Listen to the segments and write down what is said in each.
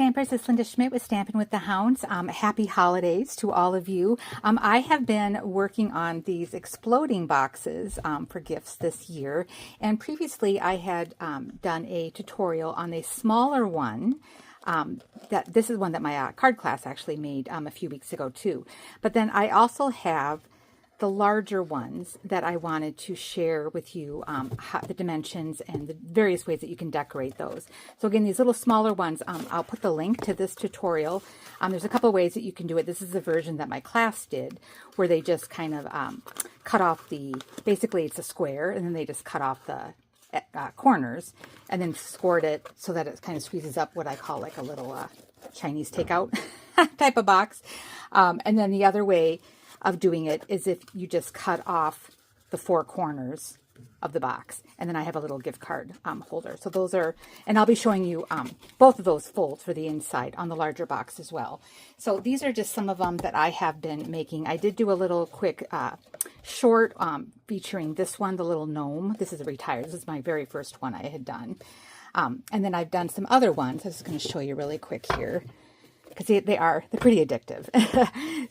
Stampers, it's Linda Schmidt with Stampin' with the Hounds. Happy holidays to all of you. I have been working on these exploding boxes for gifts this year, and previously I had done a tutorial on a smaller one. This is one that my card class actually made a few weeks ago too. But then I also have the larger ones that I wanted to share with you, the dimensions and the various ways that you can decorate those. So again, these little smaller ones, I'll put the link to this tutorial. There's a couple of ways that you can do it. This is the version that my class did, where they just kind of cut off basically it's a square, and then they just cut off the corners and then scored it so that it kind of squeezes up what I call like a little Chinese takeout type of box. And then the other way of doing it is if you just cut off the four corners of the box, and then I have a little gift card holder. So those are, and I'll be showing you both of those folds for the inside on the larger box as well. So these are just some of them that I have been making. I did do a little quick short featuring this one, the little gnome. This is a retired. This is my very first one I had done. And then I've done some other ones. I'm just going to show you really quick here, because they're pretty addictive.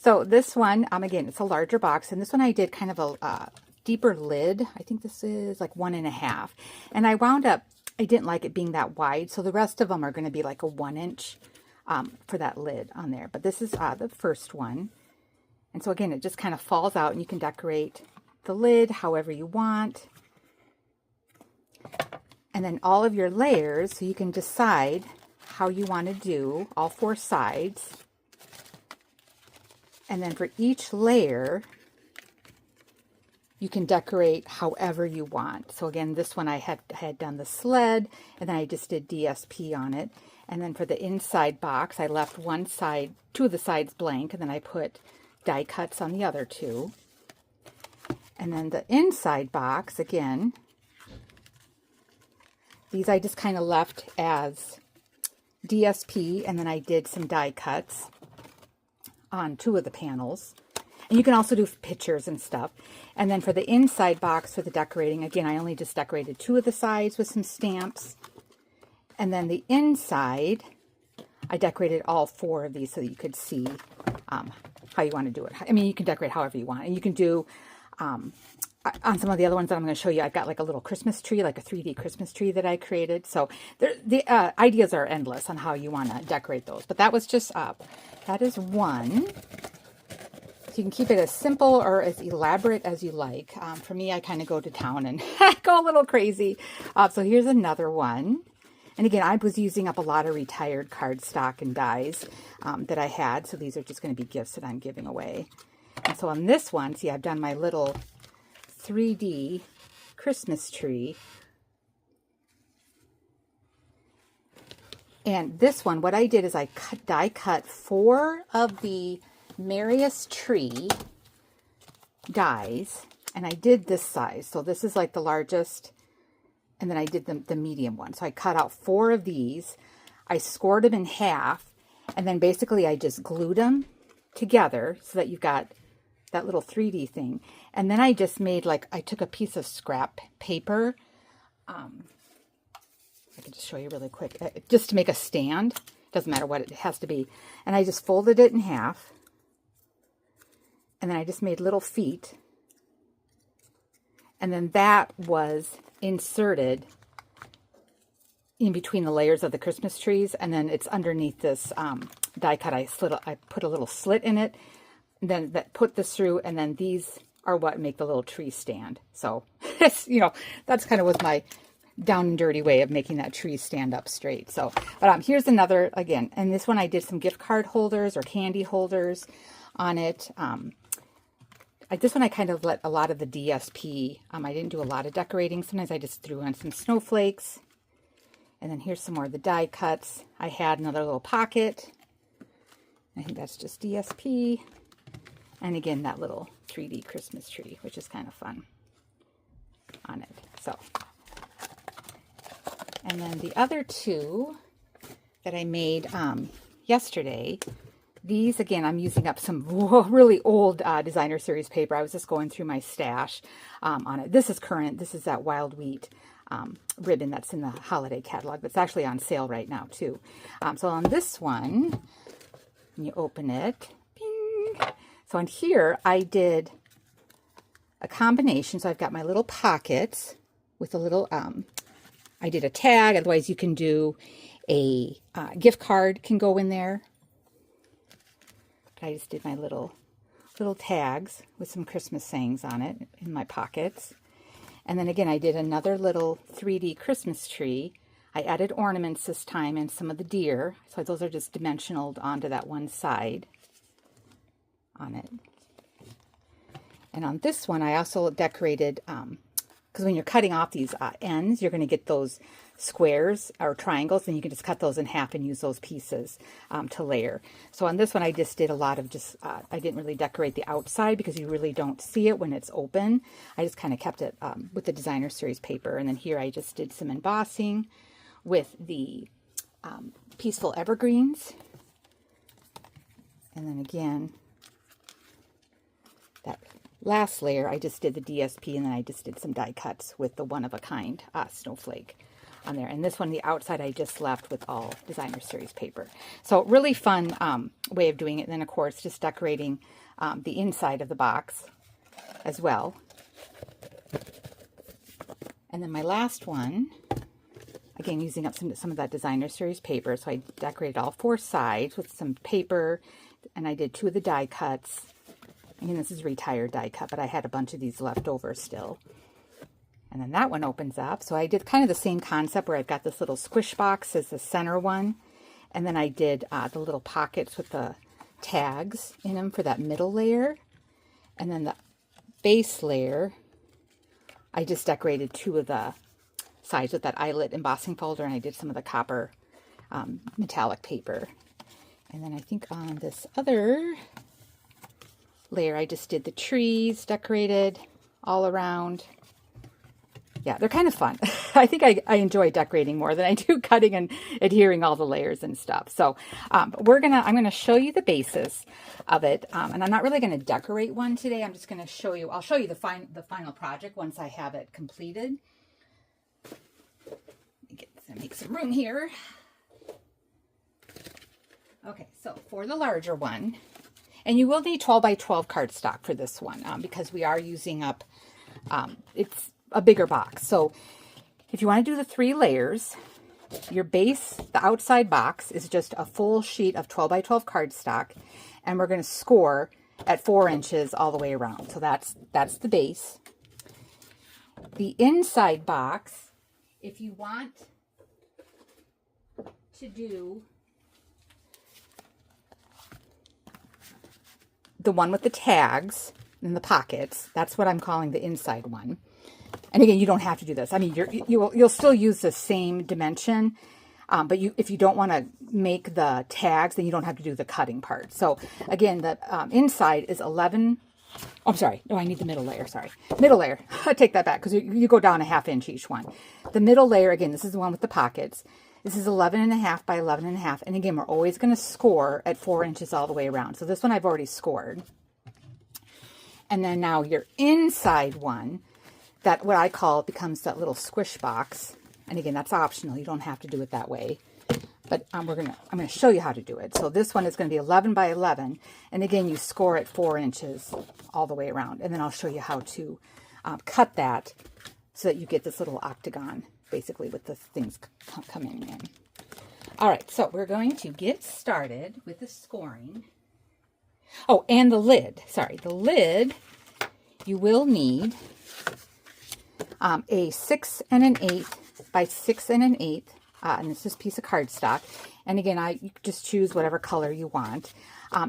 So this one, again, it's a larger box, and this one I did kind of a deeper lid. I think this is like 1.5, and I wound up, I didn't like it being that wide, so the rest of them are going to be like a 1 inch for that lid on there. But this is the first one, and so again, it just kind of falls out, and you can decorate the lid however you want. And then all of your layers, so you can decide how you want to do all four sides. And then for each layer, you can decorate however you want. So again, this one I had done the sled, and then I just did DSP on it. And then for the inside box, I left one side, two of the sides blank, and then I put die cuts on the other two. And then the inside box, again, these I just kind of left as DSP, and then I did some die cuts on two of the panels. And you can also do pictures and stuff. And then for the inside box for the decorating, again, I only just decorated two of the sides with some stamps. And then the inside, I decorated all four of these so that you could see how you want to do it. I mean, you can decorate however you want. And you can do, on some of the other ones that I'm going to show you, I've got like a little Christmas tree, like a 3D Christmas tree that I created. So the ideas are endless on how you want to decorate those. But that was just that is one. So you can keep it as simple or as elaborate as you like. For me, I kind of go to town and go a little crazy. So here's another one. And again, I was using up a lot of retired cardstock and dies that I had. So these are just going to be gifts that I'm giving away. And so on this one, see, I've done my little 3D Christmas tree. And this one, what I did is I die cut 4 of the Merriest Tree dies, and I did this size. So this is like the largest, and then I did the medium one. So I cut out 4 of these. I scored them in half, and then basically I just glued them together so that you've got that little 3D thing. And then I just made, like, I took a piece of scrap paper. I can just show you really quick, just to make a stand. Doesn't matter what it has to be. And I just folded it in half. And then I just made little feet. And then that was inserted in between the layers of the Christmas trees. And then it's underneath this die cut. I put a little slit in it. And then put this through, and then these are what make the little tree stand. So, that's kind of was my down and dirty way of making that tree stand up straight. So, but here's another, again, and this one I did some gift card holders or candy holders on it. This one I kind of let a lot of the DSP, I didn't do a lot of decorating. Sometimes I just threw on some snowflakes. And then here's some more of the die cuts. I had another little pocket. I think that's just DSP. And again, that little 3D Christmas tree, which is kind of fun on it. So, and then the other two that I made yesterday, these, again, I'm using up some really old designer series paper. I was just going through my stash on it. This is current. This is that Wild Wheat ribbon that's in the holiday catalog. That's actually on sale right now too. So on this one, when you open it, bing. So on here, I did a combination. So I've got my little pockets with a little, I did a tag. Otherwise you can do a gift card can go in there. But I just did my little tags with some Christmas sayings on it in my pockets. And then again, I did another little 3D Christmas tree. I added ornaments this time and some of the deer. So those are just dimensional onto that one side on it. And on this one, I also decorated, because when you're cutting off these ends, you're going to get those squares or triangles, and you can just cut those in half and use those pieces to layer. So on this one, I just did a lot of just, I didn't really decorate the outside because you really don't see it when it's open. I just kind of kept it with the designer series paper. And then here I just did some embossing with the peaceful evergreens. And then again, that last layer, I just did the DSP, and then I just did some die cuts with the one-of-a-kind snowflake on there. And this one, the outside, I just left with all designer series paper. So really fun way of doing it. And then, of course, just decorating the inside of the box as well. And then my last one, again, using up some of that designer series paper. So I decorated all 4 sides with some paper, and I did 2 of the die cuts. Again, this is retired die cut, but I had a bunch of these left over still. And then that one opens up. So I did kind of the same concept where I've got this little squish box as the center one. And then I did the little pockets with the tags in them for that middle layer. And then the base layer, I just decorated 2 of the sides with that eyelet embossing folder, and I did some of the copper metallic paper. And then I think on this other layer, I just did the trees decorated all around. Yeah, they're kind of fun. I think I enjoy decorating more than I do cutting and adhering all the layers and stuff. So I'm gonna show you the basis of it, and I'm not really gonna decorate one today. I'm just gonna show you. I'll show you the final project once I have it completed. Make some room here. Okay, so for the larger one, and you will need 12 by 12 cardstock for this one because we are using up, it's a bigger box. So if you want to do the 3 layers, your base, the outside box is just a full sheet of 12 by 12 cardstock, and we're going to score at 4 inches all the way around. So that's the base. The inside box, if you want to do the one with the tags and the pockets, that's what I'm calling the inside one. And again, you don't have to do this. I mean, you'll still use the same dimension, but if you don't want to make the tags, then you don't have to do the cutting part. So again, the inside is 11. Oh, I'm sorry. No, I need the middle layer. Sorry, middle layer. I take that back because you go down a ½ inch each one. The middle layer, again, this is the one with the pockets. This is 11.5 by 11.5. And again, we're always going to score at 4 inches all the way around. So this one I've already scored. And then now your inside one, that what I call becomes that little squish box. And again, that's optional. You don't have to do it that way. But I'm going to show you how to do it. So this one is going to be 11 by 11. And again, you score at 4 inches all the way around. And then I'll show you how to cut that so that you get this little octagon, basically, with the things coming in. All right, so we're going to get started with the scoring. Oh, and the lid. Sorry, the lid, you will need a 6 1/8 by 6 1/8, and it's this piece of cardstock. And again, you just choose whatever color you want.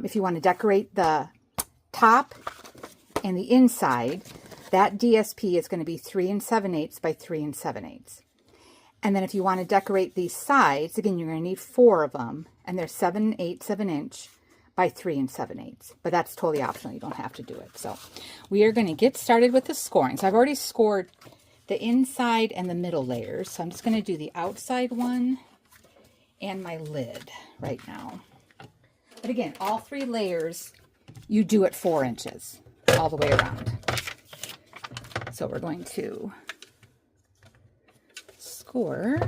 If you want to decorate the top and the inside, that DSP is going to be 3 7/8 by 3 7/8. And then if you want to decorate these sides, again, you're going to need 4 of them, and they're 7/8 of an inch by 3 7/8. But that's totally optional. You don't have to do it. So we are going to get started with the scoring. So I've already scored the inside and the middle layers. So I'm just going to do the outside one and my lid right now. But again, all 3 layers, you do at 4 inches all the way around. So we're going to score.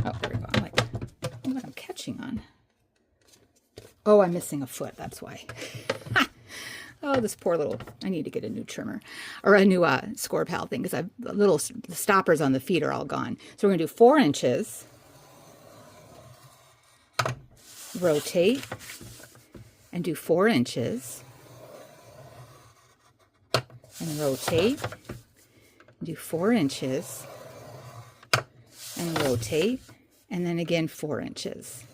Oh, there we go. I'm like, what I'm catching on. Oh, I'm missing a foot. That's why. Oh, this poor little, I need to get a new trimmer or a new score pal thing because the little stoppers on the feet are all gone. So we're going to do 4 inches. Rotate and do 4 inches. And rotate. Do 4 inches. And rotate. And then again 4 inches.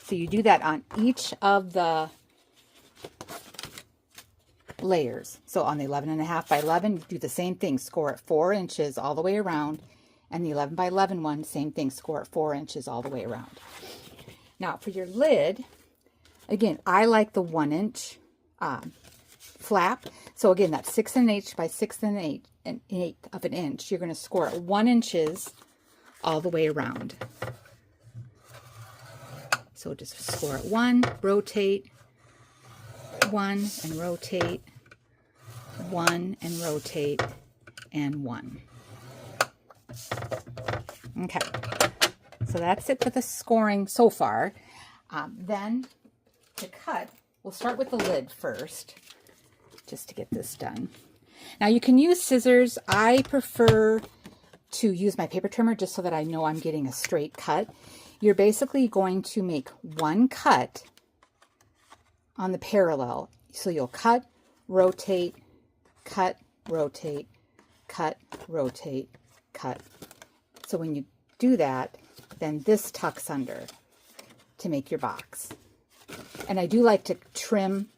So you do that on each of the layers. So on the 11.5 by 11, you do the same thing. Score at 4 inches all the way around. And the 11 by 11 one, same thing. Score at 4 inches all the way around. Now for your lid, again, I like the 1 inch flap. So again, that's 6 1/8 by 6 1/8 of an inch. You're going to score at 1 inches all the way around. So just score at 1, rotate, 1 and rotate, 1 and rotate, and 1. Okay, so that's it for the scoring so far. Then to cut, we'll start with the lid first, just to get this done. Now you can use scissors. I prefer to use my paper trimmer just so that I know I'm getting a straight cut. You're basically going to make one cut on the parallel. So you'll cut, rotate, cut, rotate, cut, rotate, cut. So when you do that, then this tucks under to make your box. And I do like to trim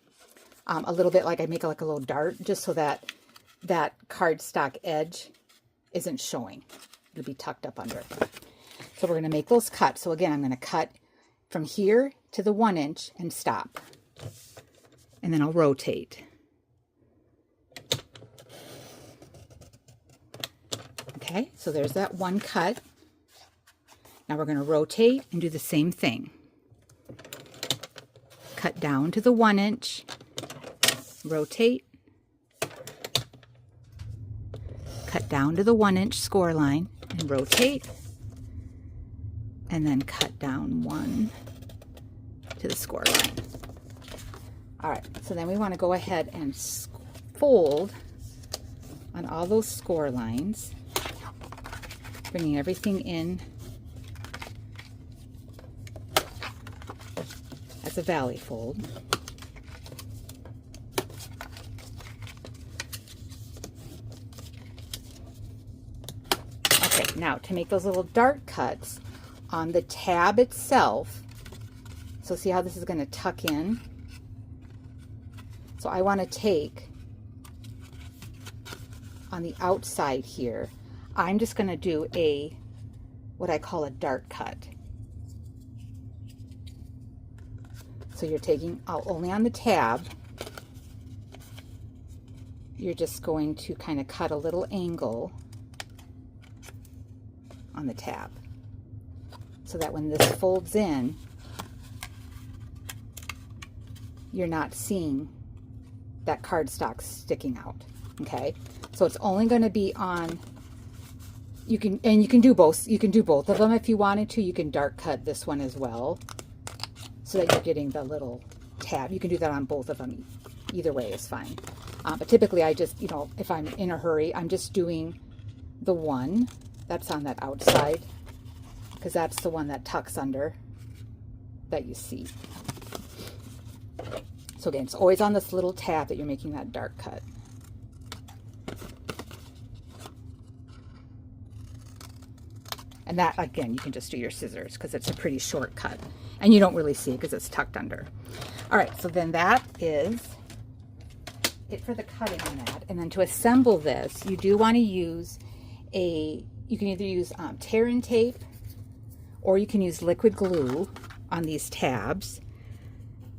a little bit, like I make like a little dart, just so that that cardstock edge isn't showing. It'll be tucked up under. So we're going to make those cuts. So again, I'm going to cut from here to the 1 inch and stop. And then I'll rotate. Okay, so there's that one cut. Now we're going to rotate and do the same thing. Cut down to the 1 inch, rotate, cut down to the 1 inch score line and rotate, and then cut down 1 to the score line. All right, so then we want to go ahead and fold on all those score lines, bringing everything in as a valley fold. Okay, now to make those little dart cuts on the tab itself, so see how this is going to tuck in? So I want to take on the outside here, I'm just going to do what I call a dart cut. So you're taking only on the tab, you're just going to kind of cut a little angle on the tab so that when this folds in, you're not seeing that cardstock sticking out. Okay, so it's only going to be on, you can do both of them if you wanted to. You can dart cut this one as well so that you're getting the little tab. You can do that on both of them. Either way is fine. But typically I just, if I'm in a hurry, I'm just doing the one that's on that outside, because that's the one that tucks under that you see. So again, it's always on this little tab that you're making that dart cut. And that, again, you can just do your scissors because it's a pretty short cut. And you don't really see it because it's tucked under. All right, so then that is it for the cutting on that. And then to assemble this, you do want to use you can either use tear and tape, or you can use liquid glue on these tabs.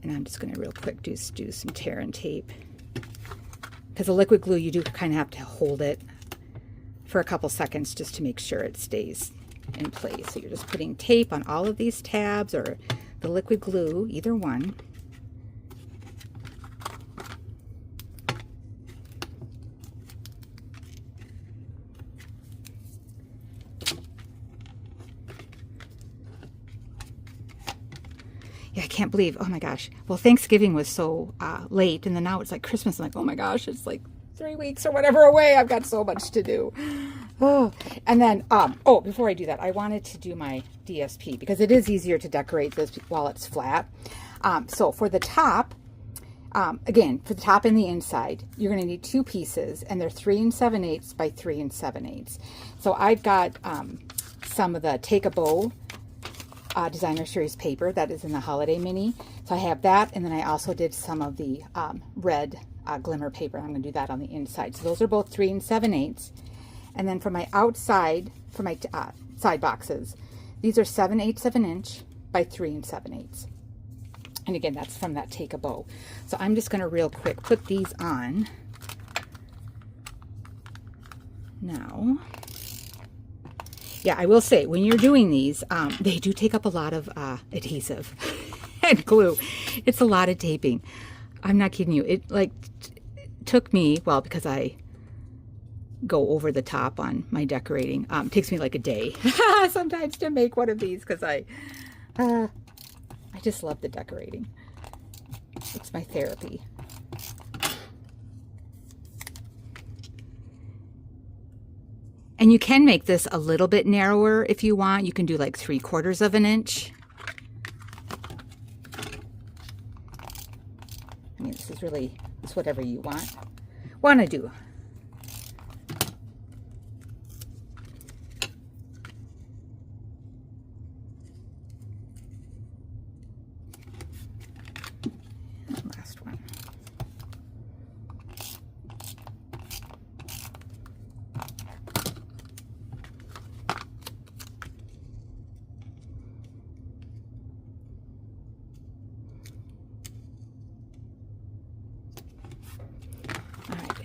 And I'm just going to real quick do some tear and tape. Because the liquid glue, you do kind of have to hold it for a couple seconds just to make sure it stays in place. So you're just putting tape on all of these tabs, or the liquid glue, either one. Yeah, I can't believe, oh my gosh. Well, Thanksgiving was so late, and then now it's like Christmas. I'm like, oh my gosh, it's like 3 weeks or whatever away. I've got so much to do. Oh, and then, oh, before I do that, I wanted to do my DSP because it is easier to decorate this while it's flat. So for the top, again, for the top and the inside, you're going to need 2 pieces, and they're 3 7/8 by 3 7/8. So I've got some of the Take a Bow Designer Series paper that is in the Holiday Mini. So I have that, and then I also did some of the red glimmer paper. I'm going to do that on the inside. So those are both 3 7/8. And then for my outside, for my side boxes, these are 7/8 of an inch by 3 7/8. And again, that's from that Take a Bow. So I'm just going to real quick put these on now. Yeah, I will say, when you're doing these, they do take up a lot of adhesive and glue. It's a lot of taping. I'm not kidding you. It like took me, well, because I go over the top on my decorating, it takes me like a day sometimes to make one of these because I just love the decorating. It's my therapy. And you can make this a little bit narrower if you want. You can do like 3/4 of an inch. I mean, this is really, it's whatever you want to do. Last one.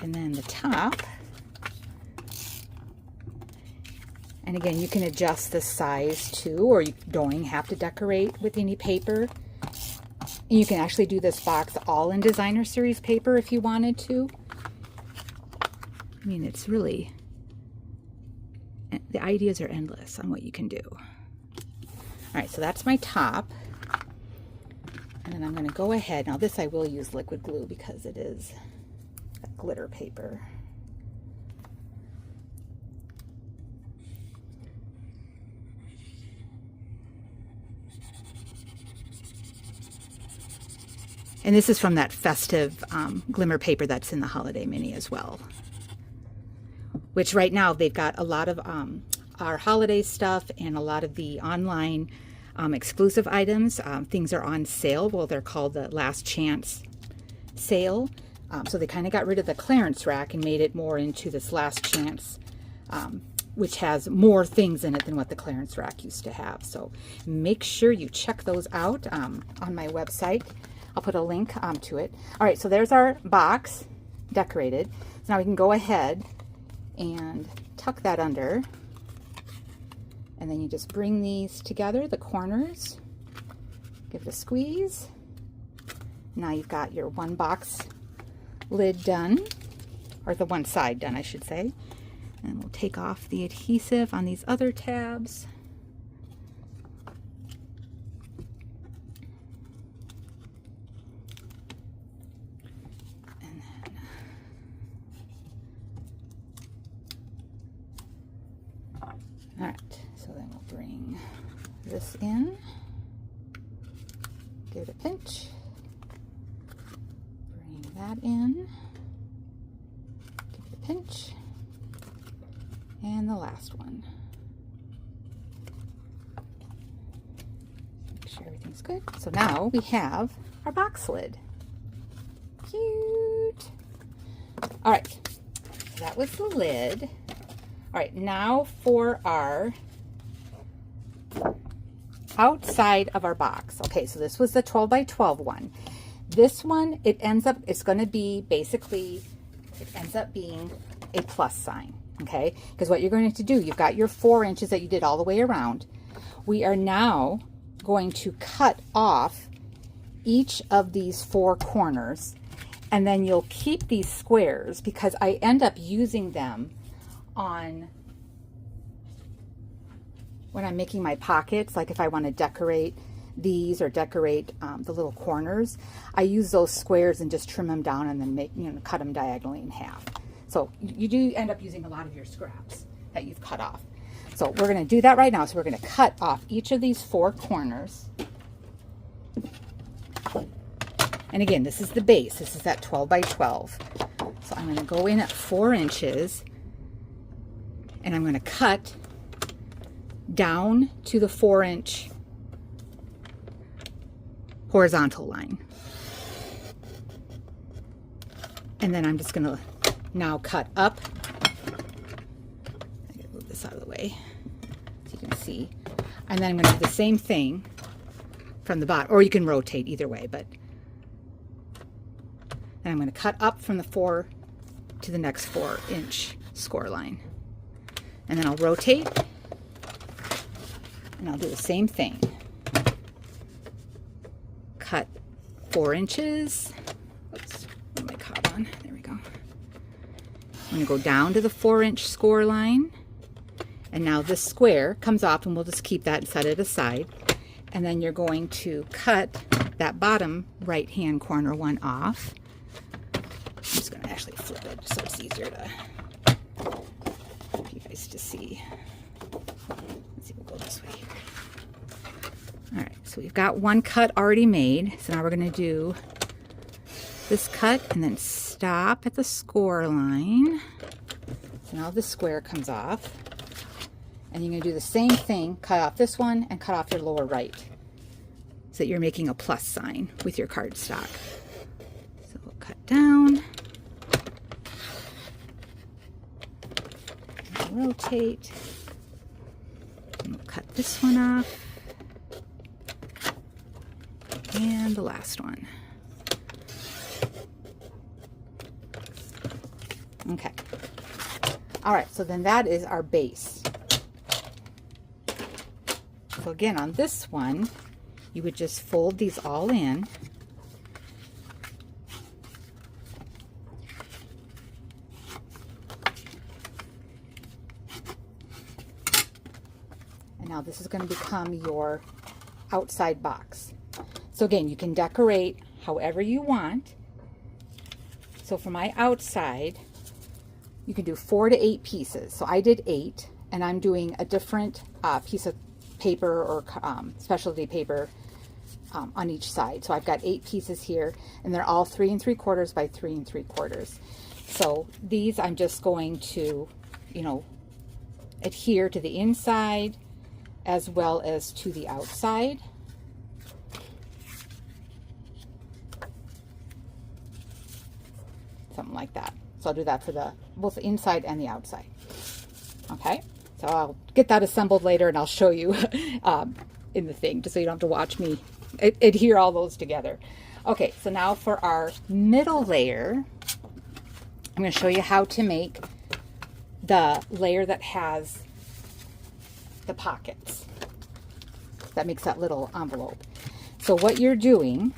And then the top, and again, you can adjust the size too, or you don't have to decorate with any paper. And you can actually do this box all in Designer Series paper if you wanted to. I mean, it's really, the ideas are endless on what you can do. All right, so that's my top. And then I'm going to go ahead, now this I will use liquid glue because it is glitter paper. And this is from that festive glimmer paper that's in the Holiday Mini as well. Which right now they've got a lot of our holiday stuff and a lot of the online exclusive items. Things are on sale. Well, they're called the Last Chance sale. So they kind of got rid of the clearance rack and made it more into this Last Chance, which has more things in it than what the clearance rack used to have. So make sure you check those out on my website. I'll put a link to it. All right, so there's our box decorated. So now we can go ahead and tuck that under. And then you just bring these together, the corners. Give it a squeeze. Now you've got your one box lid done, or the one side done, I should say. And we'll take off the adhesive on these other tabs. And then all right, so then we'll bring this in, give it a pinch. That in, give it a pinch, and the last one. Make sure everything's good. So now we have our box lid. Cute. All right, so that was the lid. All right, now for our outside of our box. Okay, so this was the 12 by 12 one. This one, it's going to be basically, it ends up being a plus sign, okay? Because what you're going to do, you've got your 4 inches that you did all the way around. We are now going to cut off each of these 4 corners, and then you'll keep these squares because I end up using them on when I'm making my pockets, like if I want to decorate these or decorate the little corners, I use those squares and just trim them down and then make, cut them diagonally in half. So you do end up using a lot of your scraps that you've cut off. So we're going to do that right now. So we're going to cut off each of these 4 corners. And again, this is the base. This is that 12 by 12. So I'm going to go in at 4 inches and I'm going to cut down to the 4-inch horizontal line. And then I'm just going to now cut up. I'm going to move this out of the way so you can see. And then I'm going to do the same thing from the bottom, or you can rotate either way, but then I'm going to cut up from the 4 to the next 4-inch score line. And then I'll rotate and I'll do the same thing. Cut 4 inches. Oops, what am I caught on? There we go. I'm going to go down to the 4-inch score line. And now this square comes off, and we'll just keep that and set it aside. And then you're going to cut that bottom right-hand corner one off. I'm just going to actually flip it so it's easier for you guys to see. Let's see, we'll go this way here. All right, so we've got one cut already made. So now we're going to do this cut and then stop at the score line. So now the square comes off. And you're going to do the same thing, cut off this one and cut off your lower right so that you're making a plus sign with your cardstock. So we'll cut down, and we'll rotate, and we'll cut this one off, and the last one. Okay. All right, so then that is our base. So again, on this one, you would just fold these all in. And now this is going to become your outside box. So again, you can decorate however you want. So for my outside, you can do 4 to 8 pieces. So I did 8, and I'm doing a different piece of paper or specialty paper on each side. So I've got 8 pieces here, and they're all 3 3/4 by 3 3/4. So these I'm just going to, adhere to the inside as well as to the outside. Something like that. So I'll do that for both the inside and the outside. Okay. So I'll get that assembled later and I'll show you in the thing, just so you don't have to watch me adhere all those together. Okay, so now for our middle layer, I'm going to show you how to make the layer that has the pockets. That makes that little envelope. So what you're doing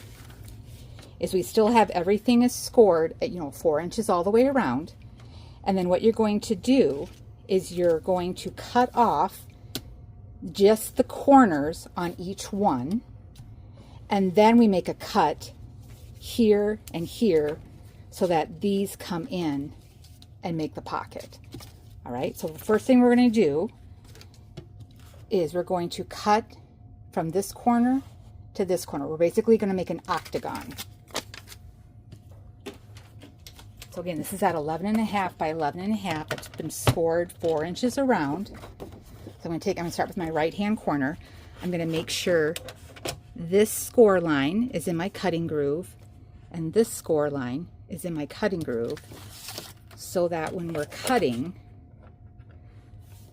is we still have everything is scored at 4 inches all the way around. And then what you're going to do is you're going to cut off just the corners on each one, and then we make a cut here and here so that these come in and make the pocket. All right, so the first thing we're going to do is we're going to cut from this corner to this corner. We're basically going to make an octagon. So again, this is at 11.5 by 11.5. It's been scored 4 inches around. So I'm going to start with my right hand corner. I'm going to make sure this score line is in my cutting groove and this score line is in my cutting groove, so that when we're cutting,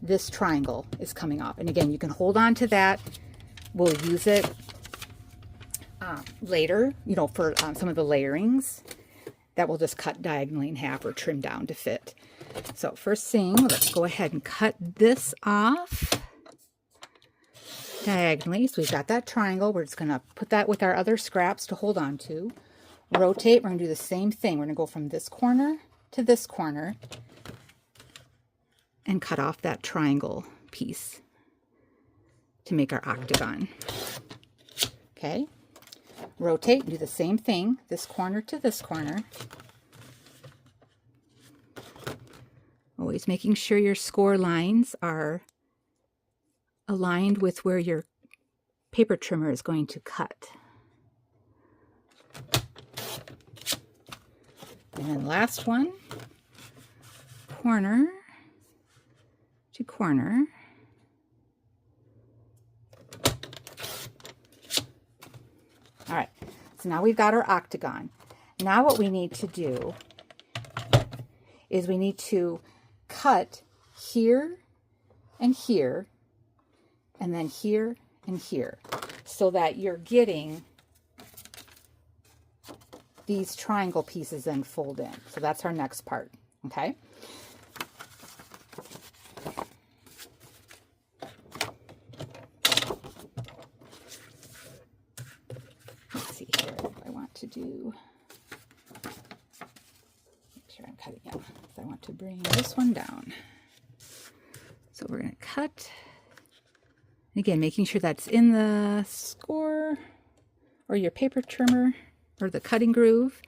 this triangle is coming off. And again, you can hold on to that. We'll use it later, for some of the layerings. That will just cut diagonally in half or trim down to fit. So first thing, let's go ahead and cut this off diagonally. So we've got that triangle. We're just going to put that with our other scraps to hold on to. Rotate. We're going to do the same thing. We're going to go from this corner to this corner and cut off that triangle piece to make our octagon. Okay, rotate, do the same thing, this corner to this corner. Always making sure your score lines are aligned with where your paper trimmer is going to cut. And then last one, corner to corner. All right, so now we've got our octagon. Now what we need to do is we need to cut here and here, and then here and here, so that you're getting these triangle pieces then fold in. So that's our next part, okay? To do, make sure I'm cutting it, because I want to bring this one down. So we're going to cut, again making sure that's in the score or your paper trimmer or the cutting groove,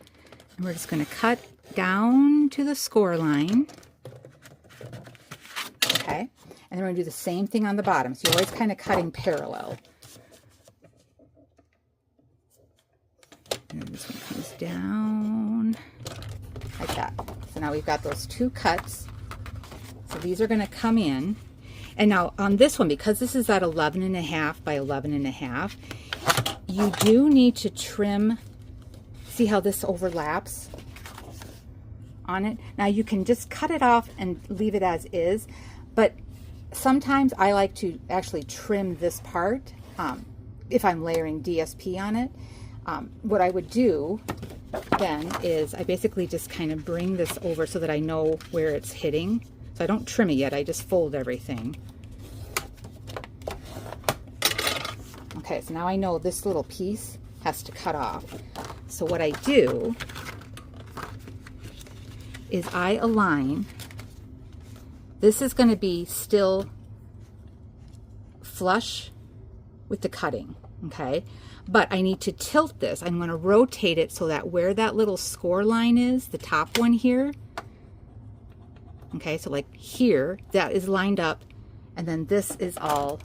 and we're just going to cut down to the score line. Okay, and then we're going to do the same thing on the bottom, so you're always kind of cutting parallel. And this one comes down like that. So now we've got those two cuts. So these are going to come in. And now on this one, because this is at 11.5 by 11.5, you do need to trim. See how this overlaps on it? Now you can just cut it off and leave it as is, but sometimes I like to actually trim this part if I'm layering DSP on it. What I would do then is I basically just kind of bring this over so that I know where it's hitting. So I don't trim it yet, I just fold everything. Okay, so now I know this little piece has to cut off. So what I do is I align. This is going to be still flush with the cutting, okay? But I need to tilt this. I'm going to rotate it so that where that little score line is, the top one here, okay, so like here, that is lined up, and then this is all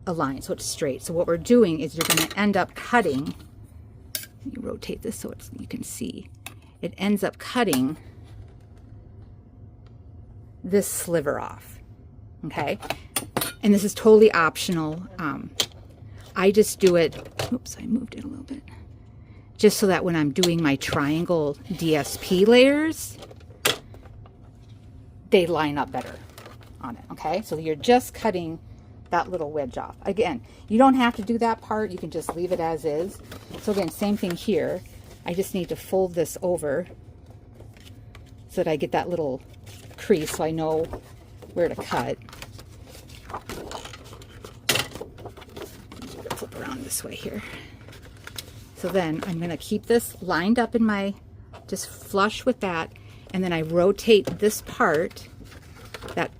aligned, so it's straight. So what we're doing is you're going to end up cutting, let me rotate this so you can see, it ends up cutting this sliver off, okay? And this is totally optional. I just do it, oops, I moved it a little bit, just so that when I'm doing my triangle DSP layers, they line up better on it, okay? So you're just cutting that little wedge off. Again, you don't have to do that part, you can just leave it as is. So again, same thing here. I just need to fold this over so that I get that little crease so I know where to cut. Flip around this way here. So then I'm going to keep this lined up in my, just flush with that, and then I rotate this part, that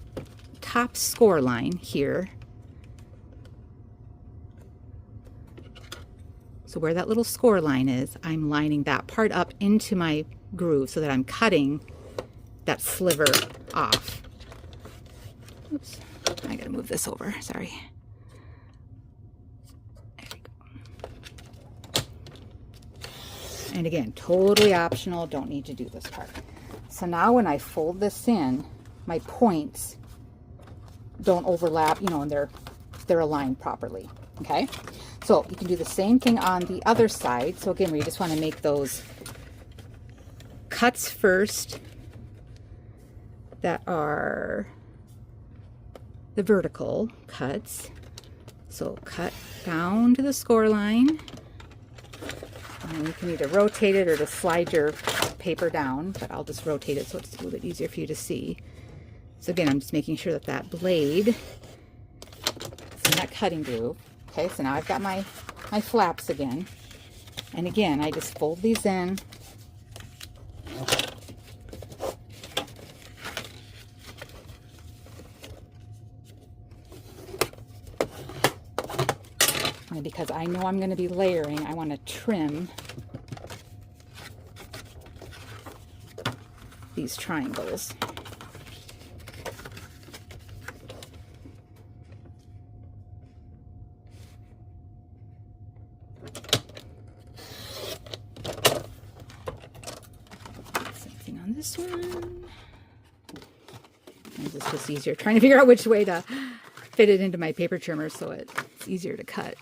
top score line here. So where that little score line is, I'm lining that part up into my groove so that I'm cutting that sliver off. Oops, I gotta move this over, sorry. There we go. And again, totally optional, don't need to do this part. So now when I fold this in, my points don't overlap, you know, and they're aligned properly, okay? So you can do the same thing on the other side. So again, we just want to make those cuts first that are the vertical cuts. So cut down to the score line, and you can either rotate it or just slide your paper down, but I'll just rotate it so it's a little bit easier for you to see. So again, I'm just making sure that that blade is in that cutting groove. Okay, so now I've got my flaps again. And again, I just fold these in. And because I know I'm going to be layering, I want to trim these triangles. Same thing on this one. This is just easier trying to figure out which way to fit it into my paper trimmer so it's easier to cut.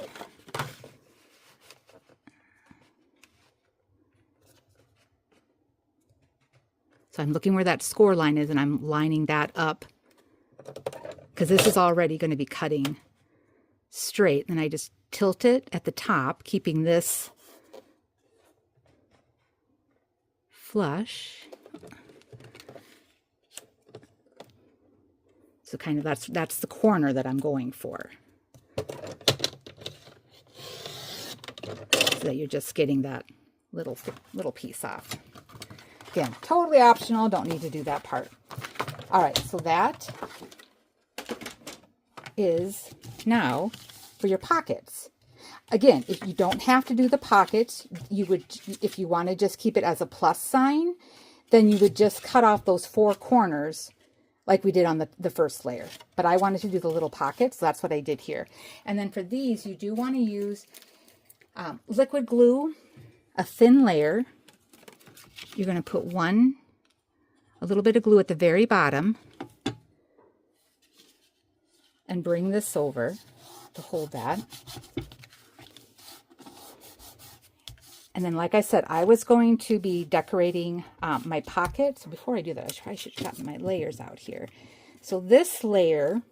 So I'm looking where that score line is and I'm lining that up because this is already going to be cutting straight. Then I just tilt it at the top, keeping this flush. So kind of that's the corner that I'm going for. So that you're just getting that little piece off. Again, totally optional, don't need to do that part. All right, so that is now for your pockets. Again, if you don't have to do the pockets, you would, if you want to just keep it as a plus sign, then you would just cut off those 4 corners like we did on the first layer. But I wanted to do the little pockets, so that's what I did here. And then for these, you do want to use liquid glue, a thin layer. You're going to put a little bit of glue at the very bottom and bring this over to hold that. And then, like I said, I was going to be decorating my pockets. Before I do that, I probably should have gotten my layers out here. So this layer,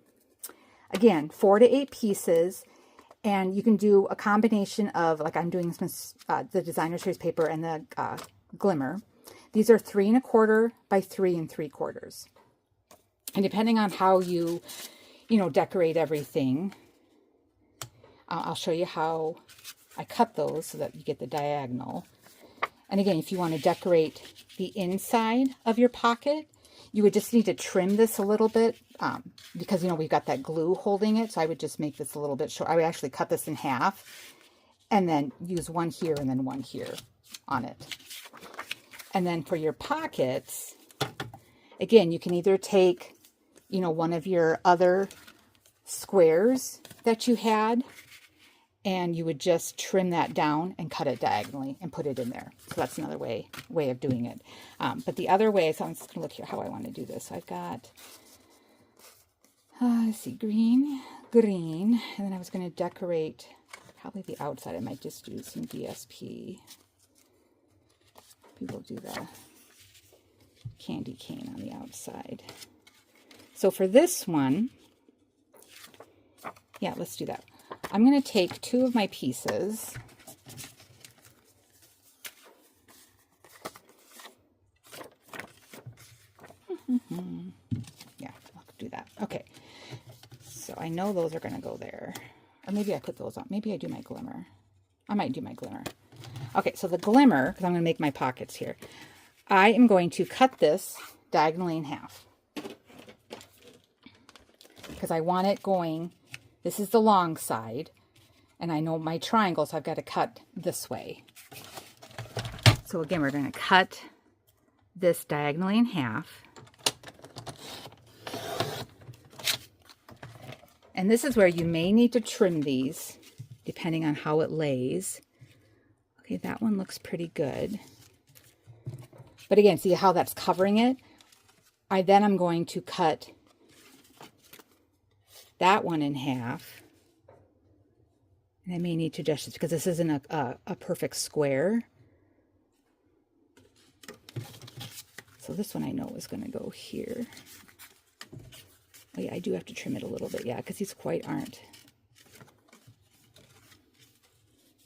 again, 4 to 8 pieces. And you can do a combination of, like I'm doing some, the designer series paper and the glimmer. These are 3 1/4 by 3 3/4. And depending on how you decorate everything, I'll show you how I cut those so that you get the diagonal. And again, if you want to decorate the inside of your pocket, you would just need to trim this a little bit because, we've got that glue holding it. So I would just make this a little bit short. I would actually cut this in half and then use one here and then one here on it. And then for your pockets, again, you can either take, one of your other squares that you had, and you would just trim that down and cut it diagonally and put it in there. So that's another way of doing it. But the other way, so I'm just going to look here how I want to do this. So I've got, let's see, green, and then I was going to decorate probably the outside. I might just do some DSP. People do the candy cane on the outside. So for this one, yeah, let's do that. I'm going to take 2 of my pieces. Yeah, I'll do that. Okay. So I know those are going to go there. Or maybe I put those on. Maybe I do my glimmer. I might do my glimmer. Okay, so the glimmer, because I'm going to make my pockets here, I am going to cut this diagonally in half. Because I want it going, this is the long side, and I know my triangle, so I've got to cut this way. So again, we're going to cut this diagonally in half. And this is where you may need to trim these, depending on how it lays. Okay, that one looks pretty good. But again, see how that's covering it? Then I'm going to cut that one in half. And I may need to adjust it because this isn't a perfect square. So this one I know is going to go here. Oh yeah, I do have to trim it a little bit, yeah, because these aren't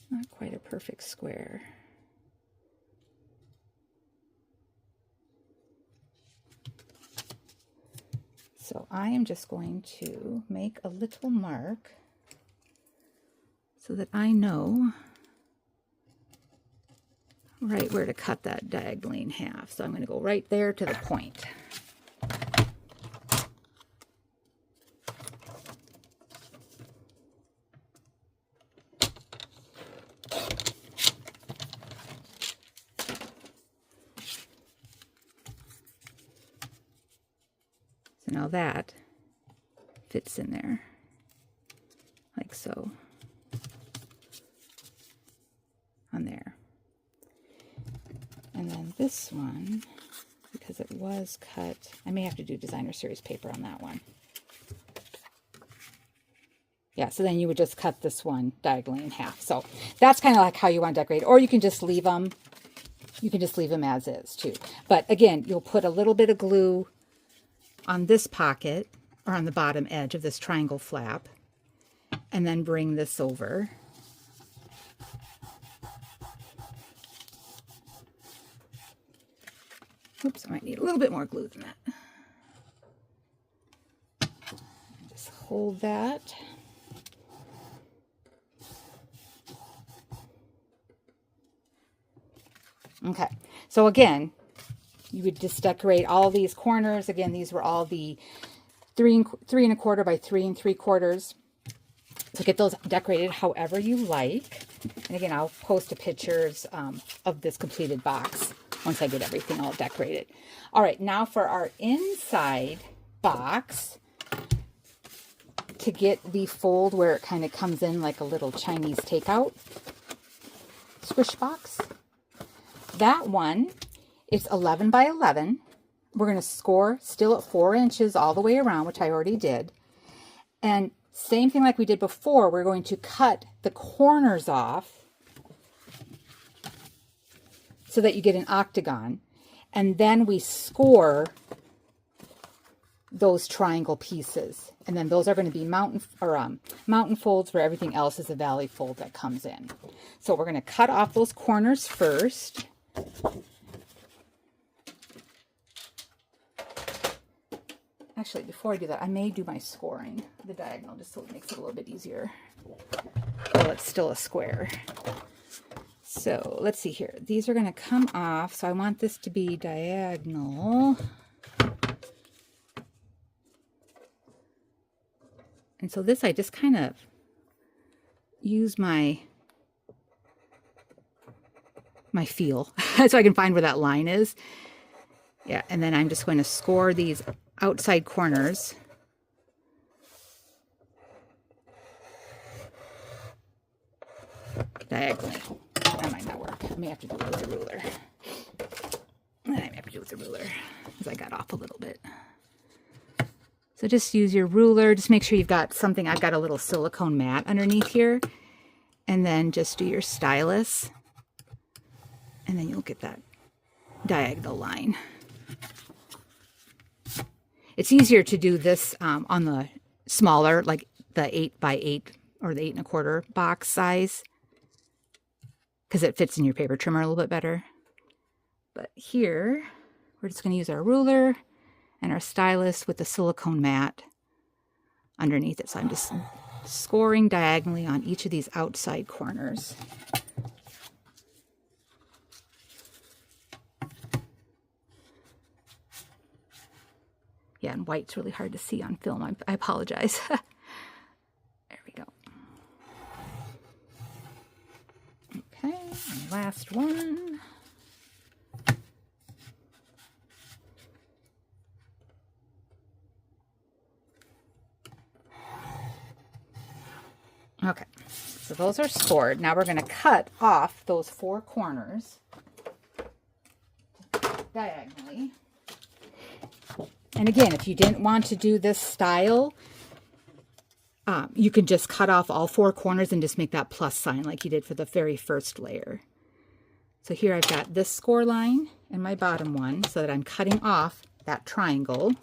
not quite a perfect square. So I am just going to make a little mark so that I know right where to cut that diagonally in half. So I'm going to go right there to the point. now that fits in there, like so, on there. And then this one, because it was cut, I may have to do designer series paper on that one. Yeah, so then you would just cut this one diagonally in half. So that's kind of like how you want to decorate. Or you can just leave them. You can just leave them as is too. But again, you'll put a little bit of glue on this pocket or on the bottom edge of this triangle flap. And then bring this over. Oops, I might need a little bit more glue than that. Just hold that. Okay, so again, you would just decorate all these corners. Again, these were all the 3 1/4 by 3 3/4. So get those decorated however you like. And again, I'll post pictures of this completed box once I get everything all decorated. All right, now for our inside box, to get the fold where it kind of comes in like a little Chinese takeout squish box. That one, it's 11 by 11. We're going to score still at 4 inches all the way around, which I already did. And same thing like we did before, we're going to cut the corners off so that you get an octagon. And then we score those triangle pieces. And then those are going to be mountain folds where everything else is a valley fold that comes in. So we're going to cut off those corners first. Actually, before I do that, I may do my scoring, the diagonal, just so it makes it a little bit easier. Well, it's still a square. So let's see here. These are going to come off. So I want this to be diagonal. And so this, I just kind of use my feel so I can find where that line is. Yeah, and then I'm just going to score these outside corners. Diagonally. That might not work. I may have to do it with a ruler. I may have to do it with a ruler because I got off a little bit. So just use your ruler. Just make sure you've got something. I've got a little silicone mat underneath here. And then just do your stylus. And then you'll get that diagonal line. It's easier to do this on the smaller, like the 8 by 8 or the 8 1/4 box size, because it fits in your paper trimmer a little bit better. But here, we're just going to use our ruler and our stylus with the silicone mat underneath it. So I'm just scoring diagonally on each of these outside corners. Yeah, and white's really hard to see on film. I apologize. There we go. Okay, and last one. Okay, so those are scored. Now we're going to cut off those 4 corners diagonally. And again, if you didn't want to do this style, you can just cut off all 4 corners and just make that plus sign like you did for the very first layer. So here I've got this score line and my bottom one so that I'm cutting off that triangle.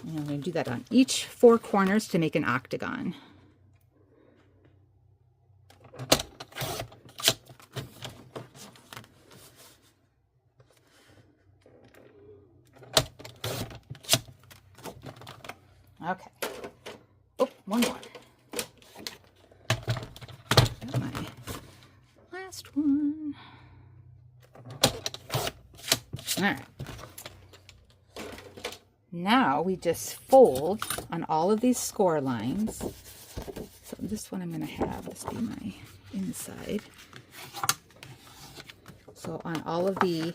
And I'm going to do that on each 4 corners to make an octagon. Okay. Oh, one more. Got my last one. All right. Now we just fold on all of these score lines. So this one I'm going to have this be my inside. So on all of the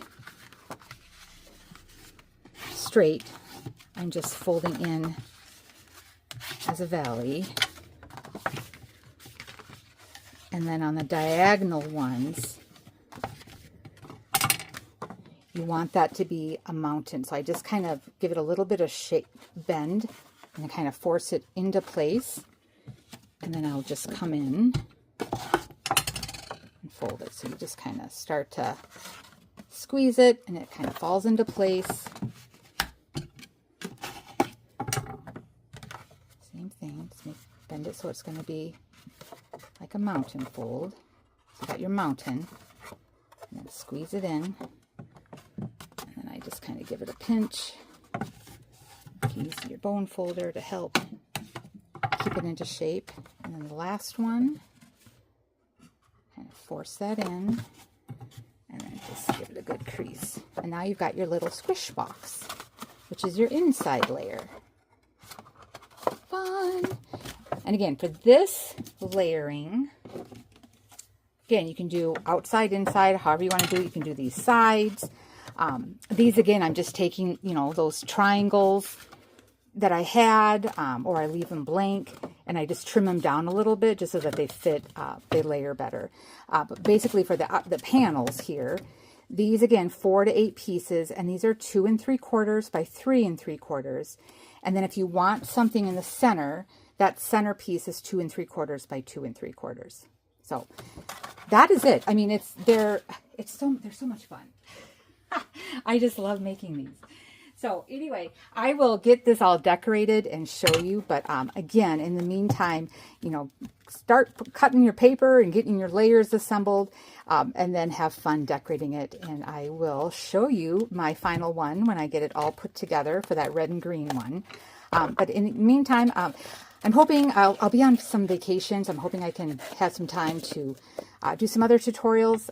straight, I'm just folding in as a valley. And then on the diagonal ones, you want that to be a mountain. So I just kind of give it a little bit of shape, bend, and kind of force it into place. And then I'll just come in and fold it. So you just kind of start to squeeze it, and it kind of falls into place. Same thing, just bend it so it's going to be like a mountain fold. So you got your mountain, and then squeeze it in, and then I just kind of give it a pinch. Use your bone folder to help keep it into shape. And then the last one, kind of force that in, and then just give it a good crease. And now you've got your little squish box, which is your inside layer. Fun! And again, for this layering, again, you can do outside, inside, however you want to do it. You can do these sides. These, again, I'm just taking, you know, those triangles that I had, or I leave them blank, and I just trim them down a little bit just so that they fit, they layer better. But basically for the panels here, these, again, 4 to 8 pieces, and these are 2 3/4 by 3 3/4. And then if you want something in the center, that center piece is 2 3/4 by 2 3/4. So that is it. I mean, they're so much fun. I just love making these. So anyway, I will get this all decorated and show you. But again, in the meantime, you know, start cutting your paper and getting your layers assembled, and then have fun decorating it. And I will show you my final one when I get it all put together for that red and green one. But in the meantime, I'm hoping I'll be on some vacations. I'm hoping I can have some time to do some other tutorials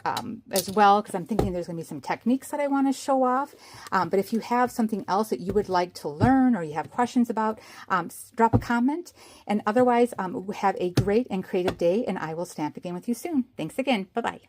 as well, because I'm thinking there's going to be some techniques that I want to show off. But if you have something else that you would like to learn or you have questions about, drop a comment. And otherwise, have a great and creative day, and I will stamp again with you soon. Thanks again. Bye-bye.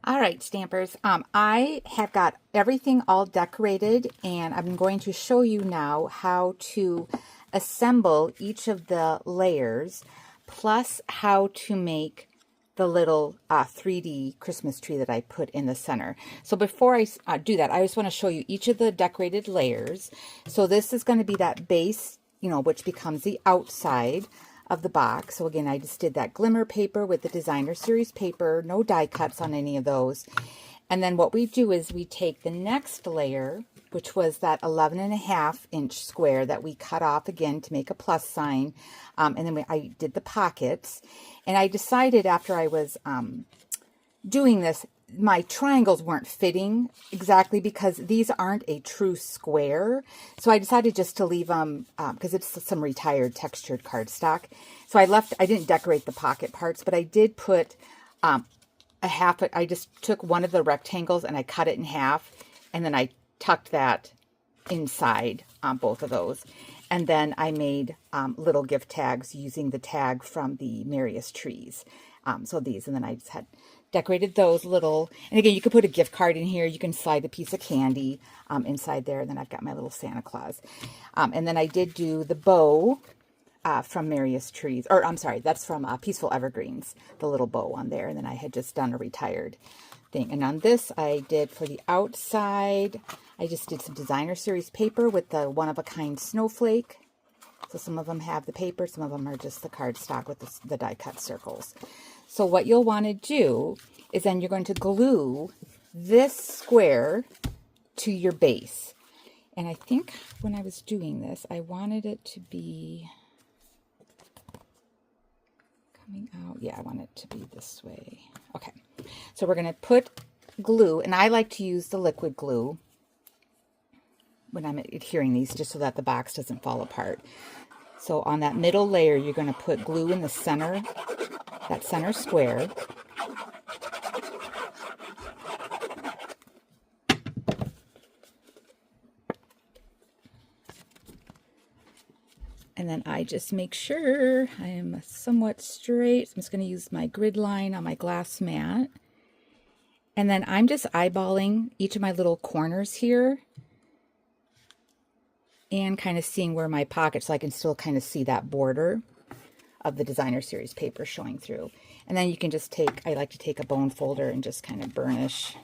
All right, stampers, I have got everything all decorated, and I'm going to show you now how to assemble each of the layers, plus how to make the little 3D Christmas tree that I put in the center. So before I do that, I just want to show you each of the decorated layers. So this is going to be that base, you know, which becomes the outside of the box. So again, I just did that glimmer paper with the designer series paper, no die cuts on any of those. And then what we do is we take the next layer, which was that 11.5-inch square that we cut off again to make a plus sign. And then I did the pockets, and I decided after I was doing this, my triangles weren't fitting exactly because these aren't a true square. So I decided just to leave them because it's some retired textured cardstock. So I didn't decorate the pocket parts, but I did put I just took one of the rectangles and I cut it in half, and then I tucked that inside both of those. And then I made little gift tags using the tag from the Marius trees. So these, and then I just had decorated those little, and again, you could put a gift card in here. You can slide a piece of candy inside there. And then I've got my little Santa Claus. And then I did do the bow from Marius trees, or I'm sorry, that's from Peaceful Evergreens, the little bow on there. And then I had just done a retired thing. And on this, I did for the outside, I just did some designer series paper with the one-of-a-kind snowflake. So some of them have the paper, some of them are just the cardstock with the die cut circles. So what you'll want to do is then you're going to glue this square to your base. And I think when I was doing this, I wanted it to be coming out. Yeah, I want it to be this way. Okay, so we're going to put glue, and I like to use the liquid glue when I'm adhering these, just so that the box doesn't fall apart. So on that middle layer, you're going to put glue in the center, that center square. And then I just make sure I am somewhat straight. So I'm just going to use my grid line on my glass mat. And then I'm just eyeballing each of my little corners here and kind of seeing where my pocket, so I can still kind of see that border of the designer series paper showing through. And then you can just take, I like to take a bone folder and just kind of burnish.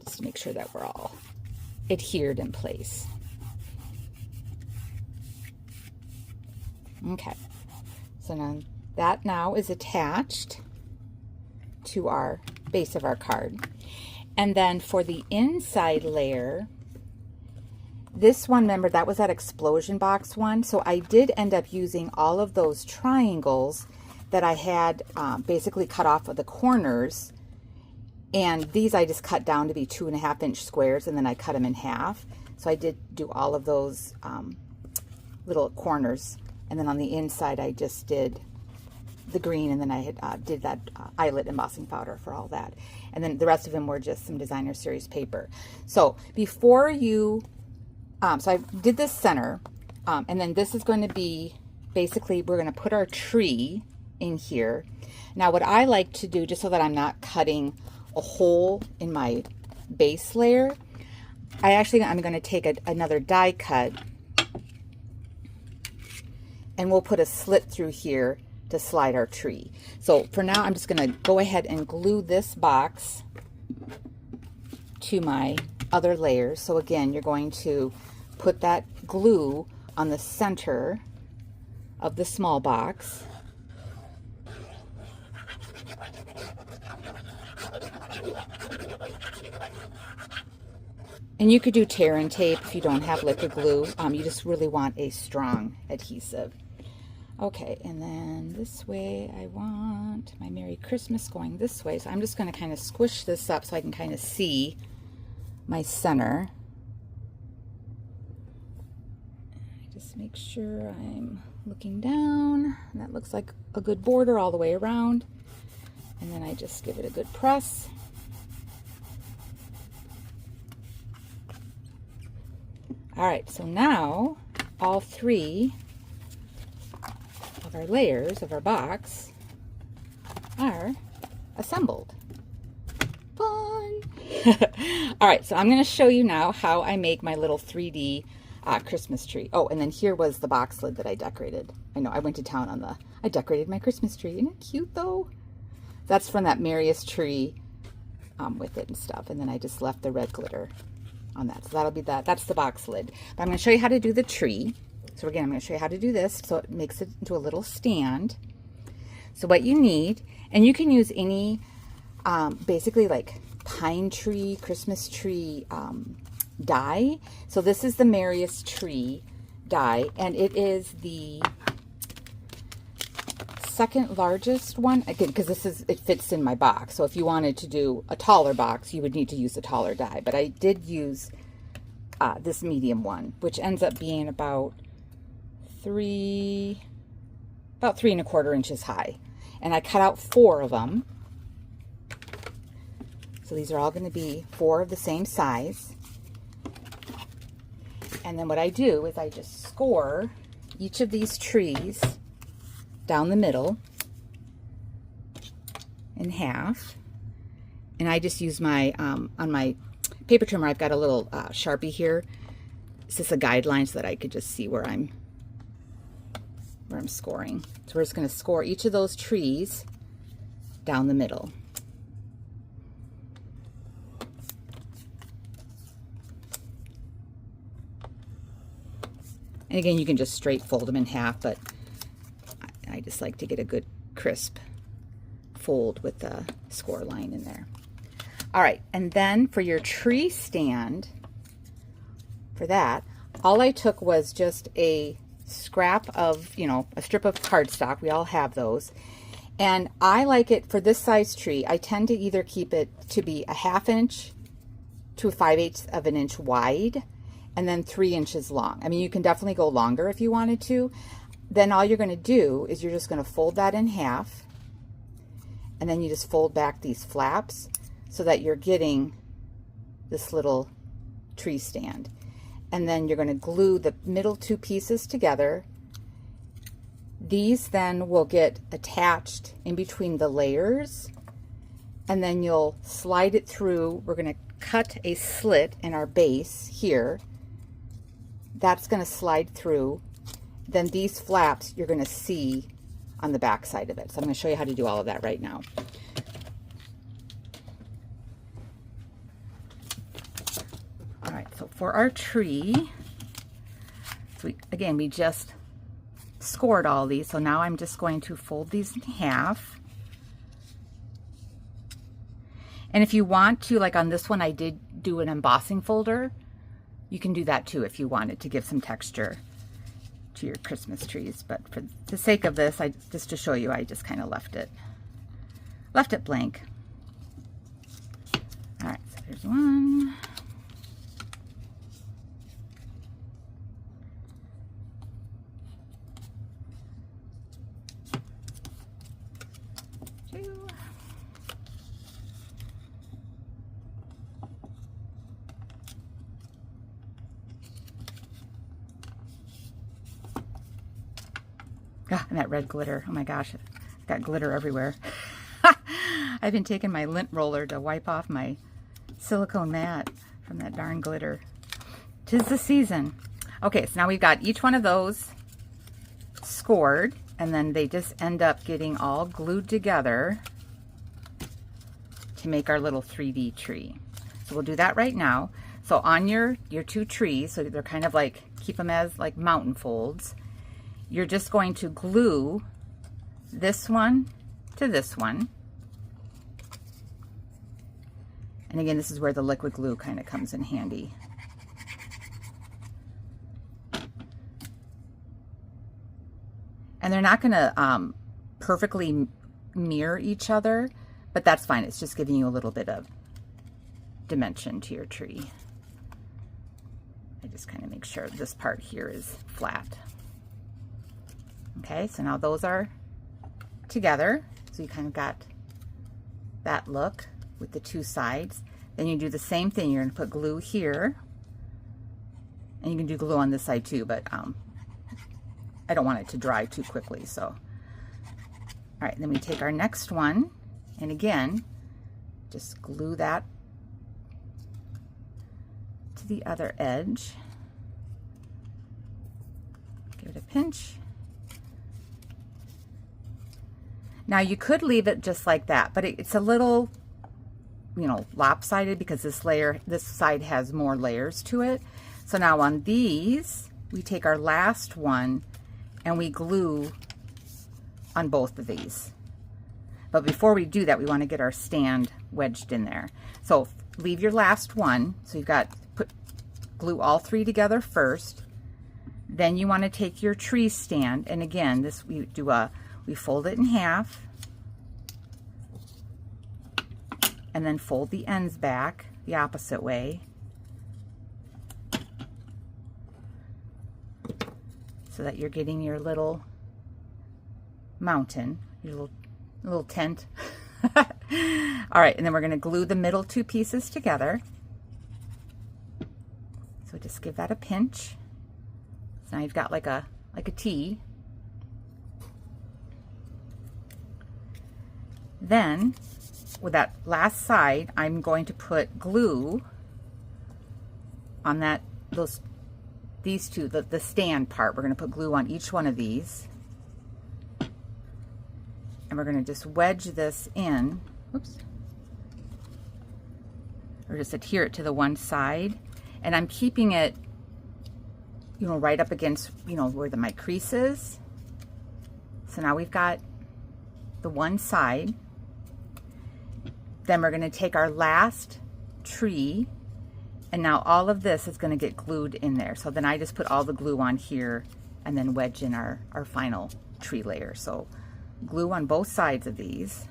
Just to make sure that we're all adhered in place. Okay, so now that now is attached to our base of our card. And then for the inside layer, this one, remember, that was that explosion box one. So I did end up using all of those triangles that I had basically cut off of the corners. And these I just cut down to be 2.5-inch squares, and then I cut them in half. So I did do all of those little corners. And then on the inside, I just did the green, and then I had did that eyelet embossing powder for all that. And then the rest of them were just some designer series paper. So before you, so I did this center, and then this is going to be, basically, we're going to put our tree in here. Now what I like to do, just so that I'm not cutting a hole in my base layer, I'm going to take another die cut, and we'll put a slit through here to slide our tree. So for now, I'm just going to go ahead and glue this box to my other layers. So again, you're going to put that glue on the center of the small box. And you could do tear and tape if you don't have liquid glue. You just really want a strong adhesive. Okay, and then this way I want my Merry Christmas going this way. So I'm just going to kind of squish this up so I can kind of see my center. Just make sure I'm looking down. That looks like a good border all the way around. And then I just give it a good press. All right, so now all three of our layers of our box are assembled. Fun! All right, so I'm going to show you now how I make my little 3D Christmas tree. Oh, and then here was the box lid that I decorated. I know, I went to town on I decorated my Christmas tree. Isn't it cute though? That's from that merriest tree with it and stuff. And then I just left the red glitter on that. So that'll be that's the box lid. But I'm going to show you how to do the tree. So again, I'm going to show you how to do this so it makes it into a little stand. So what you need, and you can use any basically like pine tree, Christmas tree die. So this is the merriest tree die, and it is the second largest one, again, because it fits in my box. So if you wanted to do a taller box, you would need to use a taller die. But I did use this medium one, which ends up being about 3.25 inches high. And I cut out 4 of them. So these are all going to be 4 of the same size. And then what I do is I just score each of these trees down the middle in half, and I just use my on my paper trimmer, I've got a little Sharpie here. It's just a guideline so that I could just see where I'm scoring. So we're just going to score each of those trees down the middle. And again, you can just straight fold them in half, but I just like to get a good crisp fold with the score line in there. All right, and then for your tree stand, for that, all I took was just a scrap of, a strip of cardstock. We all have those. And I like it for this size tree. I tend to either keep it to be a 1/2 inch to a 5/8 of an inch wide, and then 3 inches long. I mean, you can definitely go longer if you wanted to. Then all you're going to do is you're just going to fold that in half, and then you just fold back these flaps so that you're getting this little tree stand. And then you're going to glue the middle 2 pieces together. these then will get attached in between the layers, and then you'll slide it through. We're going to cut a slit in our base here. That's going to slide through. Then these flaps you're going to see on the back side of it. So I'm going to show you how to do all of that right now. All right, so for our tree, so we just scored all these. So now I'm just going to fold these in half. And if you want to, like on this one, I did do an embossing folder. You can do that too if you wanted to give some texture to your Christmas trees. But for the sake of this, just to show you, I just kind of left it blank. All right, so there's one. Two. Ah, and that red glitter. Oh my gosh, it's got glitter everywhere. I've been taking my lint roller to wipe off my silicone mat from that darn glitter. 'Tis the season. Okay, so now we've got each one of those scored, and then they just end up getting all glued together to make our little 3D tree. So we'll do that right now. So on your two trees, so they're kind of like, keep them as like mountain folds. You're just going to glue this one to this one. And again, this is where the liquid glue kind of comes in handy. And they're not going to perfectly mirror each other, but that's fine. It's just giving you a little bit of dimension to your tree. I just kind of make sure this part here is flat. Okay, so now those are together. So you kind of got that look with the two sides. Then you do the same thing. You're going to put glue here. And you can do glue on this side too, but I don't want it to dry too quickly. So, all right, then we take our next one. And again, just glue that to the other edge. Give it a pinch. Now you could leave it just like that, but it's a little, you know, lopsided because this side has more layers to it. So now on these, we take our last one and we glue on both of these. But before we do that, we want to get our stand wedged in there. So leave your last one. So you've got, glue all three together first. Then you want to take your tree stand, and again, this we fold it in half, and then fold the ends back the opposite way. So that you're getting your little mountain, your little tent. All right, and then we're going to glue the middle two pieces together. So just give that a pinch. So now you've got like a T. Then, with that last side, I'm going to put glue on these two, the stand part. We're going to put glue on each one of these. And we're going to just wedge this in. Oops. Or just adhere it to the one side. And I'm keeping it, you know, right up against, you know, where my crease is. So now we've got the one side. Then we're going to take our last tree, and now all of this is going to get glued in there. So then I just put all the glue on here and then wedge in our final tree layer. So glue on both sides of these.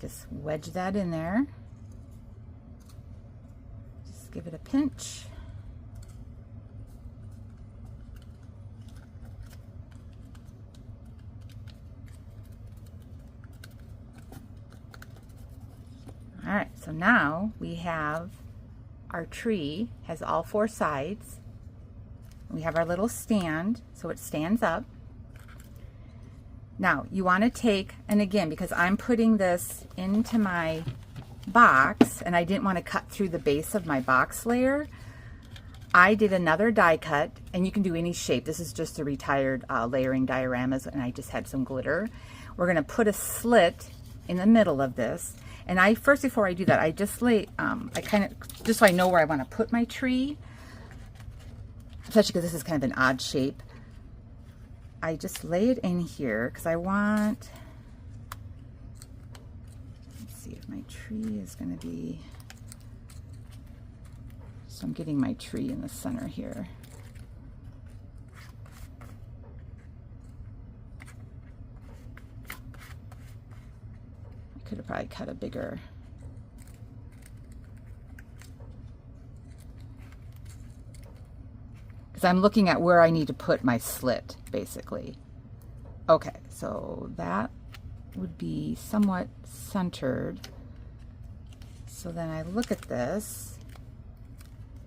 Just wedge that in there. Just give it a pinch. All right, so now we have our tree, has all 4 sides. We have our little stand, so it stands up. Now you want to take, and again, because I'm putting this into my box and I didn't want to cut through the base of my box layer, I did another die cut, and you can do any shape. This is just a retired layering dioramas, and I just had some glitter. We're going to put a slit in the middle of this, and I first, before I do that, I just lay, I kind of, just so I know where I want to put my tree, especially because this is kind of an odd shape, I just lay it in here because I want, let's see if my tree is going to be, so I'm getting my tree in the center here. I could have probably cut a bigger. Because I'm looking at where I need to put my slit, basically. Okay, so that would be somewhat centered. So then I look at this,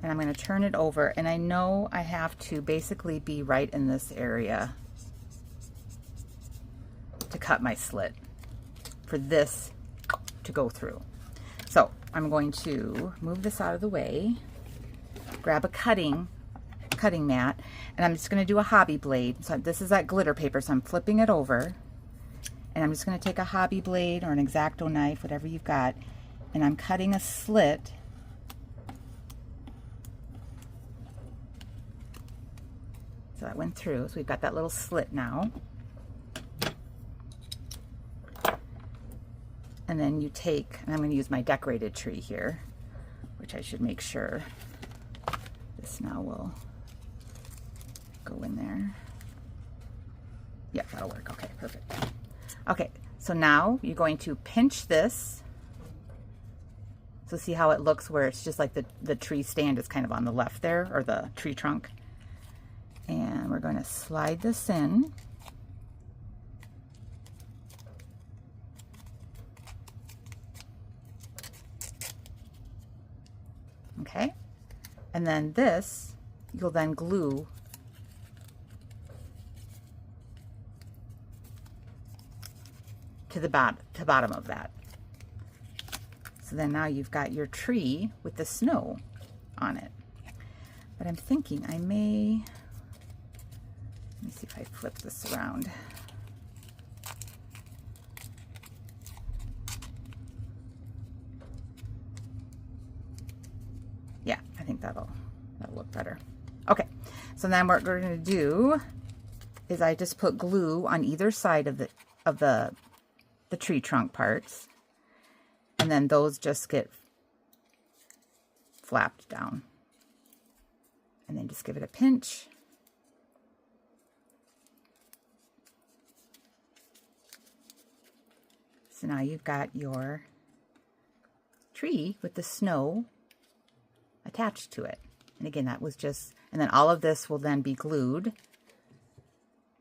and I'm going to turn it over, and I know I have to basically be right in this area to cut my slit for this to go through. So I'm going to move this out of the way, grab a cutting mat, and I'm just going to do a hobby blade. So this is that glitter paper, so I'm flipping it over, and I'm just going to take a hobby blade or an X-Acto knife, whatever you've got, and I'm cutting a slit. So that went through, so we've got that little slit now. And then you take, and I'm going to use my decorated tree here, which I should make sure this now will go in there. Yeah, that'll work. Okay, perfect. Okay, so now you're going to pinch this. So see how it looks where it's just like the tree stand is kind of on the left there, or the tree trunk. And we're going to slide this in. Okay, and then this you'll then glue to the bottom of that. So then now you've got your tree with the snow on it. But I'm thinking I may, let me see if I flip this around. Yeah, I think that'll look better. Okay, so then what we're going to do is I just put glue on either side of the tree trunk parts, and then those just get flapped down, and then just give it a pinch. So now you've got your tree with the snow attached to it. And again, that was just, and then all of this will then be glued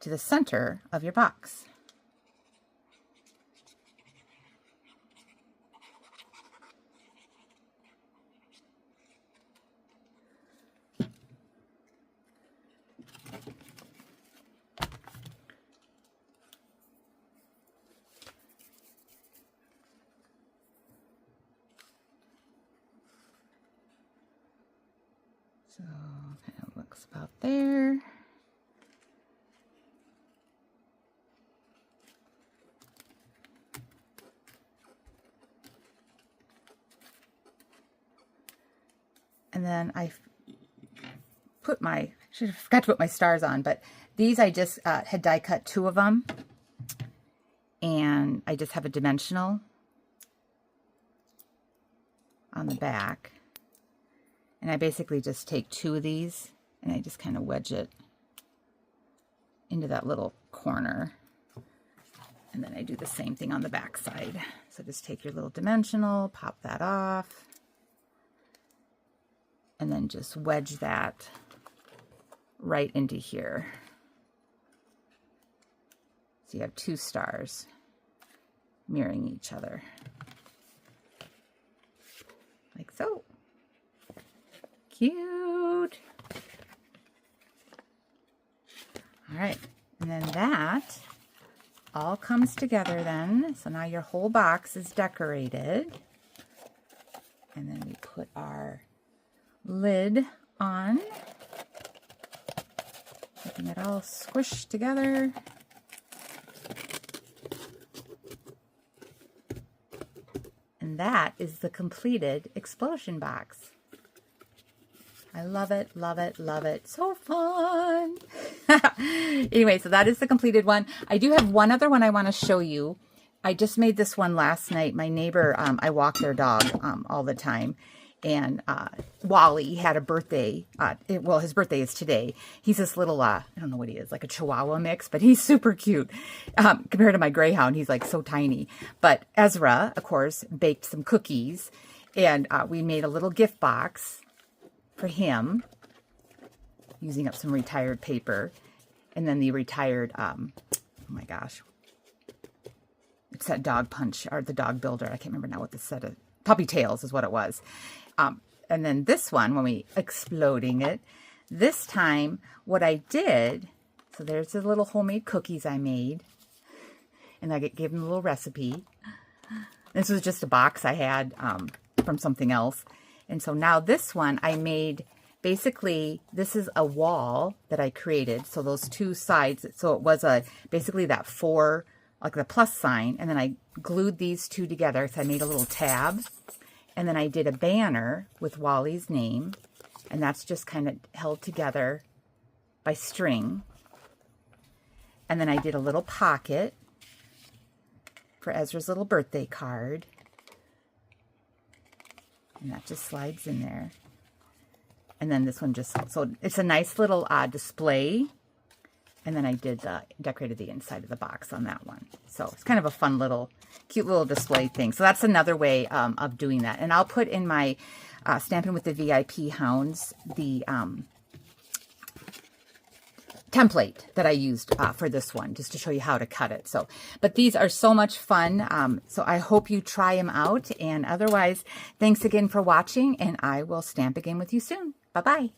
to the center of your box. So kind of looks about there. And then I should have forgot to put my stars on, but these I just had die cut 2 of them, and I just have a dimensional on the back. And I basically just take 2 of these and I just kind of wedge it into that little corner. And then I do the same thing on the back side. So just take your little dimensional, pop that off, and then just wedge that right into here. So you have 2 stars mirroring each other. so. Cute. All right, and then that all comes together then. So now your whole box is decorated. And then we put our lid on, making it all squished together. And that is the completed explosion box. I love it, love it, love it. So fun. Anyway, so that is the completed one. I do have one other one I want to show you. I just made this one last night. My neighbor, I walk their dog all the time. And Wally had a birthday. Well, his birthday is today. He's this little, I don't know what he is, like a Chihuahua mix, but he's super cute. Compared to my Greyhound, he's like so tiny. But Ezera, of course, baked some cookies. And we made a little gift box for him, using up some retired paper. And then the retired, oh my gosh, it's that dog punch, or the dog builder. I can't remember now what the set of, puppy tails is what it was. And then this one, when we exploding it, this time what I did, so there's the little homemade cookies I made. And I gave them a little recipe. This was just a box I had from something else. And so now this one I made, basically this is a wall that I created. So those two sides, so it was basically that 4, like the plus sign. And then I glued these two together. So I made a little tab. And then I did a banner with Wally's name. And that's just kind of held together by string. And then I did a little pocket for Ezra's little birthday card. And that just slides in there. And then this one just, so it's a nice little display. And then I did decorated the inside of the box on that one. So it's kind of a fun little, cute little display thing. So that's another way of doing that. And I'll put in my Stampin' with the VIP Hounds, the template that I used for this one, just to show you how to cut it. So, but these are so much fun. So I hope you try them out. And otherwise, thanks again for watching, and I will stamp again with you soon. Bye-bye.